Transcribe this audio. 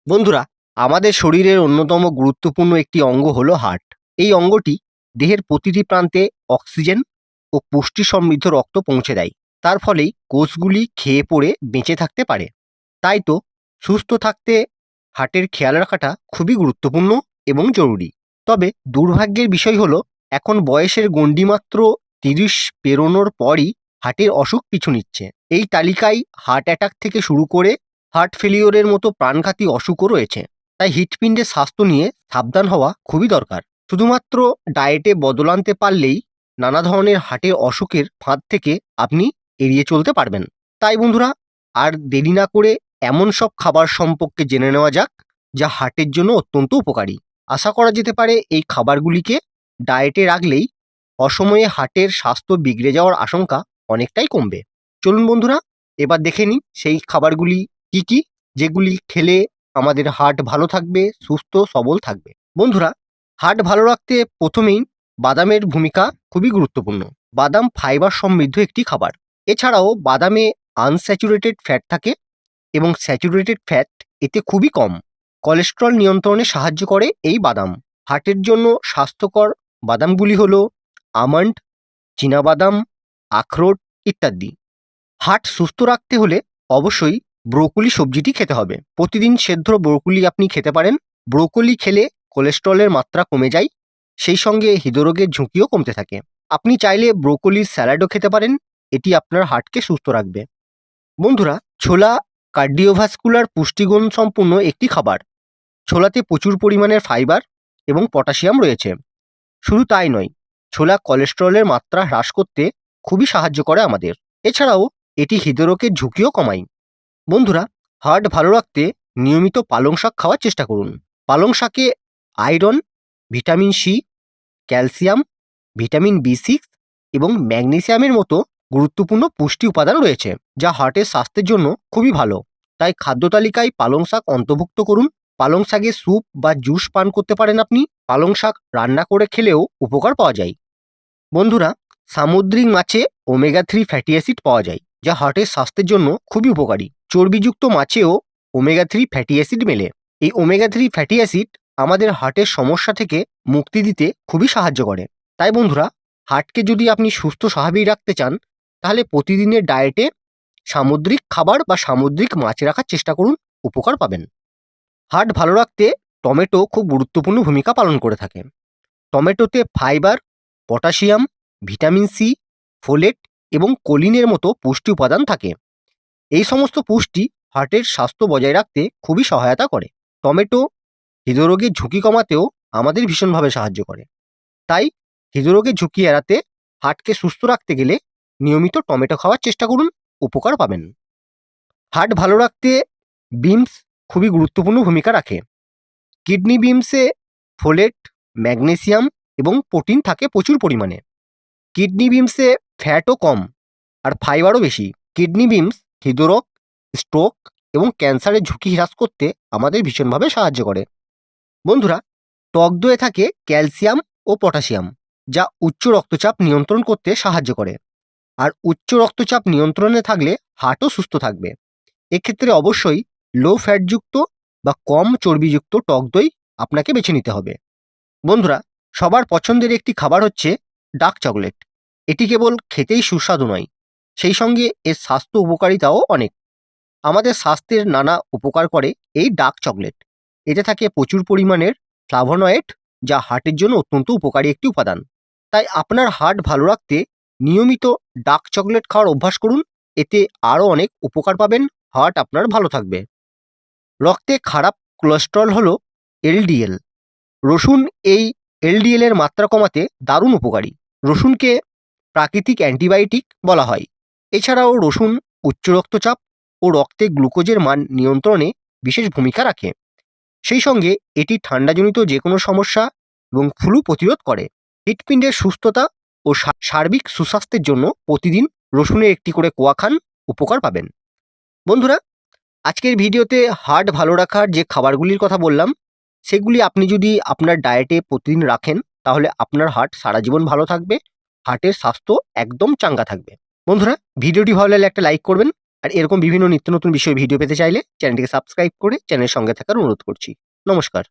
বন্ধুরা, আমাদের শরীরের অন্যতম গুরুত্বপূর্ণ একটি অঙ্গ হলো হার্ট। এই অঙ্গটি দেহের প্রতিটি প্রান্তে অক্সিজেন ও পুষ্টি সমৃদ্ধ রক্ত পৌঁছে দেয়। তার ফলেই কোষগুলি খেয়ে পড়ে বেঁচে থাকতে পারে। তাই তো সুস্থ থাকতে হার্টের খেয়াল রাখাটা খুবই গুরুত্বপূর্ণ এবং জরুরি। তবে দুর্ভাগ্যের বিষয় হলো এখন বয়সের গণ্ডি মাত্র ৩০ পেরোনোর পরই হার্টের অসুখ পিছু নিচ্ছে। এই তালিকায় হার্ট অ্যাটাক থেকে শুরু করে হার্ট ফেলিওরের মতো প্রাণঘাতী অসুখও রয়েছে। তাই হৃৎপিণ্ডের স্বাস্থ্য নিয়ে সাবধান হওয়া খুবই দরকার। শুধুমাত্র ডায়েটে বদল আনতে পারলেই নানা ধরনের হার্টের অসুখের ফাঁদ থেকে আপনি এড়িয়ে চলতে পারবেন। তাই বন্ধুরা, আর দেরি না করে এমন সব খাবার সম্পর্কে জেনে নেওয়া যাক যা হার্টের জন্য অত্যন্ত উপকারী। আশা করা যেতে পারে এই খাবারগুলিকে ডায়েটে রাখলেই অসময়ে হার্টের স্বাস্থ্য বিগড়ে যাওয়ার আশঙ্কা অনেকটাই কমবে। চলুন বন্ধুরা, এবার দেখে নিই সেই খাবারগুলি কি কি, যেগুলি খেলে আমাদের হার্ট ভালো থাকবে, সুস্থ সবল থাকবে। বন্ধুরা, হার্ট ভালো রাখতে প্রথমেই বাদামের ভূমিকা খুবই গুরুত্বপূর্ণ। বাদাম ফাইবার সমৃদ্ধ একটি খাবার। এছাড়াও বাদামে আনস্যাচুরেটেড ফ্যাট থাকে এবং স্যাচুরেটেড ফ্যাট এতে খুবই কম। কোলেস্টেরল নিয়ন্ত্রণে সাহায্য করে এই বাদাম। হার্টের জন্য স্বাস্থ্যকর বাদামগুলি হলো আমন্ড, চীনাবাদাম, আখরোট ইত্যাদি। হার্ট সুস্থ রাখতে হলে অবশ্যই ব্রোকলি সবজিটি খেতে হবে। প্রতিদিন সেদ্ধ ব্রোকলি আপনি খেতে পারেন। ব্রোকলি খেলে কোলেস্টেরলের মাত্রা কমে যায়, সেই সঙ্গে হৃদরোগের ঝুঁকিও কমতে থাকে। আপনি চাইলে ব্রোকলির স্যালাডও খেতে পারেন, এটি আপনার হার্টকে সুস্থ রাখবে। বন্ধুরা, ছোলা কার্ডিওভাস্কুলার পুষ্টিগুণ সম্পূর্ণ একটি খাবার। ছোলাতে প্রচুর পরিমাণের ফাইবার এবং পটাশিয়াম রয়েছে। শুধু তাই নয়, ছোলা কোলেস্টেরলের মাত্রা হ্রাস করতে খুবই সাহায্য করে আমাদের। এছাড়াও এটি হৃদরোগের ঝুঁকিও কমায়। বন্ধুরা, হার্ট ভালো রাখতে নিয়মিত পালং শাক খাওয়ার চেষ্টা করুন। পালং শাকে iron, vitamin C, calcium, vitamin বি6 এবং ম্যাগনেসিয়ামের মতো গুরুত্বপূর্ণ পুষ্টি উপাদান রয়েছে, যা হার্টের স্বাস্থ্যের জন্য খুবই ভালো। তাই খাদ্য তালিকায় পালং শাক অন্তর্ভুক্ত করুন। পালং শাকের স্যুপ বা জুস পান করতে পারেন আপনি। পালং শাক রান্না করে খেলেও উপকার পাওয়া যায়। বন্ধুরা, সামুদ্রিক মাছে ওমেগা 3 ফ্যাটি অ্যাসিড পাওয়া যায়, যা হার্টের স্বাস্থ্যের জন্য খুবই উপকারী। চর্বিযুক্ত মাছেও ওমেগা 3 ফ্যাটি অ্যাসিড মেলে। এই ওমেগা 3 ফ্যাটি অ্যাসিড আমাদের হার্টের সমস্যা থেকে মুক্তি দিতে খুবই সাহায্য করে। তাই বন্ধুরা, হার্টকে যদি আপনি সুস্থ স্বাভাবিক রাখতে চান, তাহলে প্রতিদিনের ডায়েটে সামুদ্রিক খাবার বা সামুদ্রিক মাছ রাখার চেষ্টা করুন, উপকার পাবেন। হার্ট ভালো রাখতে টমেটো খুব গুরুত্বপূর্ণ ভূমিকা পালন করে থাকে। টমেটোতে fibre, potassium, vitamin C, folate এবং কোলিনের মতো পুষ্টি উপাদান থাকে। এই সমস্ত পুষ্টি হার্টের স্বাস্থ্য বজায় রাখতে খুবই সহায়তা করে। টমেটো হৃদরোগের ঝুঁকি কমাতেও আমাদের ভীষণভাবে সাহায্য করে। তাই হৃদরোগের ঝুঁকি এড়াতে হার্টকে সুস্থ রাখতে গেলে নিয়মিত টমেটো খাওয়ার চেষ্টা করুন, উপকার পাবেন। হার্ট ভালো রাখতে বিনস খুবই গুরুত্বপূর্ণ ভূমিকা রাখে। কিডনি বিনসে ফোলেট, ম্যাগনেসিয়াম এবং প্রোটিন থাকে প্রচুর পরিমাণে। কিডনি বিনসে ফ্যাটও কম আর ফাইবারও বেশি। কিডনি বিনস হৃদরোগ, স্ট্রোক এবং ক্যান্সারের ঝুঁকি হ্রাস করতে আমাদের ভীষণভাবে সাহায্য করে। বন্ধুরা, টক দইয়ে থাকে ক্যালসিয়াম ও পটাশিয়াম, যা উচ্চ রক্তচাপ নিয়ন্ত্রণ করতে সাহায্য করে। আর উচ্চ রক্তচাপ নিয়ন্ত্রণে থাকলে হার্টও সুস্থ থাকবে। এক্ষেত্রে অবশ্যই লো ফ্যাটযুক্ত বা কম চর্বিযুক্ত টক দই আপনাকে বেছে নিতে হবে। বন্ধুরা, সবার পছন্দের একটি খাবার হচ্ছে ডার্ক চকলেট। এটি কেবল খেতেই সুস্বাদু নয়, সেই সঙ্গে এর স্বাস্থ্য উপকারিতাও অনেক। আমাদের স্বাস্থ্যের নানা উপকার করে এই ডার্ক চকলেট। এতে থাকে প্রচুর পরিমাণের ফ্লাভোনয়েড, যা হার্টের জন্য অত্যন্ত উপকারী একটি উপাদান। তাই আপনার হার্ট ভালো রাখতে নিয়মিত ডার্ক চকলেট খাওয়ার অভ্যাস করুন। এতে আরও অনেক উপকার পাবেন, হার্ট আপনার ভালো থাকবে। রক্তে খারাপ কোলেস্টেরল হলো এলডিএল। রসুন এই এলডিএল এর মাত্রা কমাতে দারুণ উপকারী। রসুনকে প্রাকৃতিক অ্যান্টিবায়োটিক বলা হয়। এছাড়াও রসুন উচ্চ রক্তচাপ ও রক্তে গ্লুকোজের মান নিয়ন্ত্রণে বিশেষ ভূমিকা রাখে। সেই সঙ্গে এটি ঠান্ডাজনিত যে কোনো সমস্যা এবং ফ্লু প্রতিরোধ করে। হৃৎপিণ্ডের সুস্থতা ও সার্বিক সুস্বাস্থ্যের জন্য প্রতিদিন রসুনের একটি করে কোয়া খান, উপকার পাবেন। বন্ধুরা, আজকের ভিডিওতে হার্ট ভালো রাখার যে খাবারগুলির কথা বললাম, সেগুলি আপনি যদি আপনার ডায়েটে প্রতিদিন রাখেন, তাহলে আপনার হার্ট সারা জীবন ভালো থাকবে, হার্টের স্বাস্থ্য একদম চাঙ্গা থাকবে। বন্ধুরা, ভিডিওটি ভালো লাগলে একটা লাইক করবেন। আর এরকম বিভিন্ন নিত্য নতুন বিষয়ে ভিডিও পেতে চাইলে চ্যানেলটিকে সাবস্ক্রাইব করে চ্যানেলের সঙ্গে থাকার অনুরোধ করছি। নমস্কার।